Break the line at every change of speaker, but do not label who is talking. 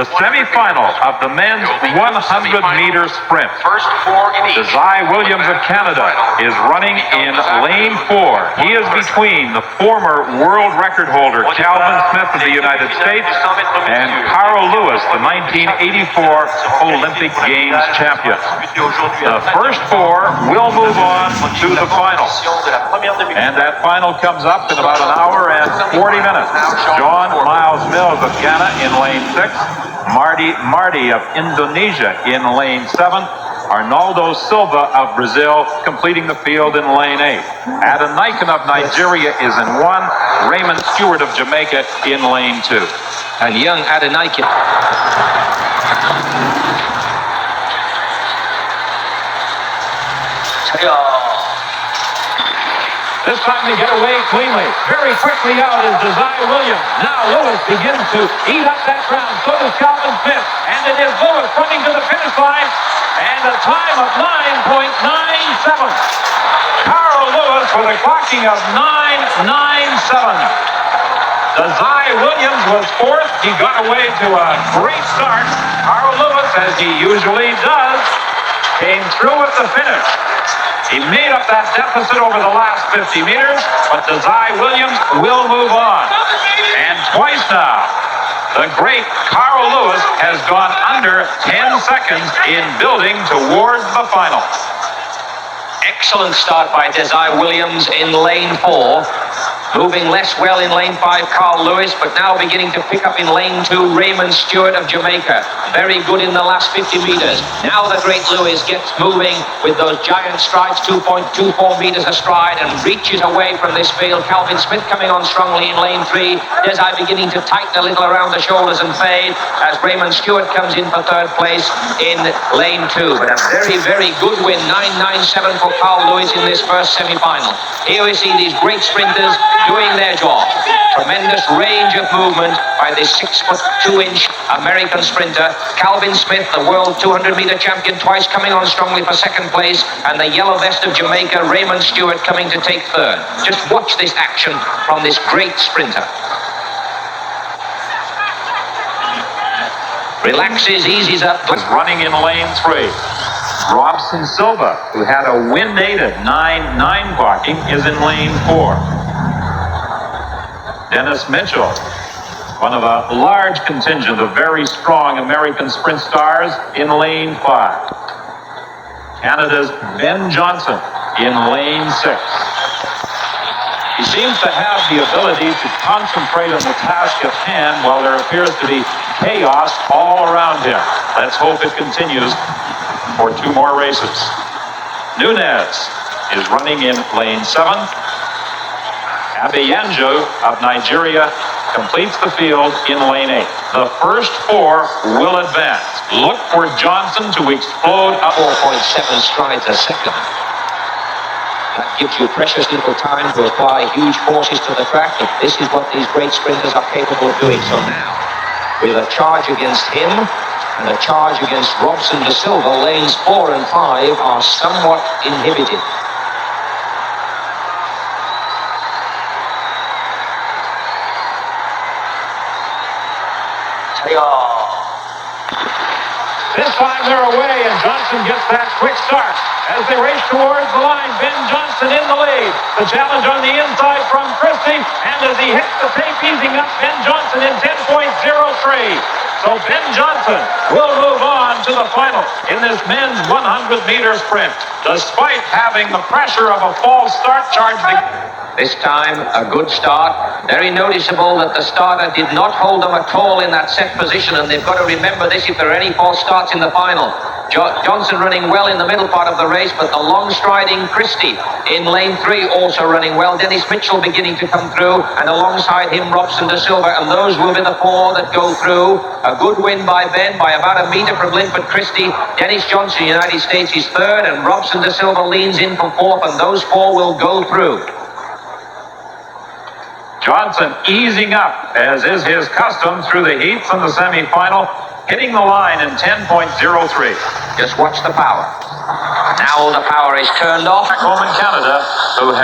The semifinal of the men's 100-meter sprint.
First four in each.
Desai Williams of Canada is running in lane 4. He is between the former world record holder Calvin Smith of the United States and Carl Lewis, the 1984 Olympic Games champion. The first four will move on to the final. And that final comes up in about an hour and 40 minutes. John Miles Mills of Ghana in lane 6. Marty of Indonesia in lane 7. Arnaldo Silva of Brazil completing the field in lane 8. Atletik of Nigeria is in 1. Raymond Stewart of Jamaica in lane 2.
And young Atletik.
This time they get away cleanly. Very quickly out is Desai Williams. Now Lewis begins to eat up that ground. So does Calvin Smith. And it is Lewis running to the finish line. And a time of 9.97. Carl Lewis with a clocking of 9.97. Desai Williams was 4th. He got away to a great start. Carl Lewis, as he usually does, came through at the finish. He made up that deficit over the last 50 meters, but Desai Williams will move on. And twice now, the great Carl Lewis has gone under 10 seconds in building towards the final.
Excellent start by Desai Williams in lane 4. Moving less well in lane 5, Carl Lewis, but now beginning to pick up in lane 2, Raymond Stewart of Jamaica. Very good in the last 50 meters. Now the great Lewis gets moving with those giant strides, 2.24 meters a stride, and reaches away from this field. Calvin Smith coming on strongly in lane 3. Desai beginning to tighten a little around the shoulders and fade as Raymond Stewart comes in for 3rd place in lane 2. But a very, very good win, 9.97 for Carl Lewis in this first semi-final. Here we see these great sprinters doing their job. Tremendous range of movement by this 6'2" American sprinter. Calvin Smith, the world 200-meter champion, twice coming on strongly for 2nd place. And the yellow vest of Jamaica, Raymond Stewart, coming to take 3rd. Just watch this action from this great sprinter. Relaxes, eases up.
Was running in lane 3. Robson Silva, who had a wind-aided 9.9 clocking, is in lane 4. Dennis Mitchell, one of a large contingent of very strong American sprint stars, in lane 5. Canada's Ben Johnson in lane 6. He seems to have the ability to concentrate on the task at hand while there appears to be chaos all around him. Let's hope it continues for 2 more races. Nunez is running in lane 7. Abiyanjo of Nigeria completes the field in lane 8. The first 4 will advance. Look for Johnson to explode up
4.7 strides a second. That gives you precious little time to apply huge forces to the track. But this is what these great sprinters are capable of doing. So now, with a charge against him and a charge against Robson da Silva, lanes 4 and 5 are somewhat inhibited.
This time they're away, and Johnson gets that quick start. As they race towards the line, Ben Johnson in the lead. The challenge on the inside from Christie, and as he hits the tape, easing up Ben Johnson in 10.03. So Ben Johnson will move on to the final in this men's 100-meter sprint, despite having the pressure of a false start charge.
This time, a good start. Very noticeable that the starter did not hold them at all in that set position, and they've got to remember this if there are any false starts in the final. Johnson running well in the middle part of the race, but the long-striding Christie in lane 3 also running well. Dennis Mitchell beginning to come through, and alongside him, Robson da Silva, and those will be the 4 that go through. A good win by Ben by about a meter from Linford Christie. Dennis Johnson, United States, is 3rd, and Robson da Silva leans in for 4th, and those 4 will go through.
Johnson easing up, as is his custom through the heats in the semifinal, hitting the line in 10.03.
Just watch the power. Now the power is turned off.
Home in Canada, who has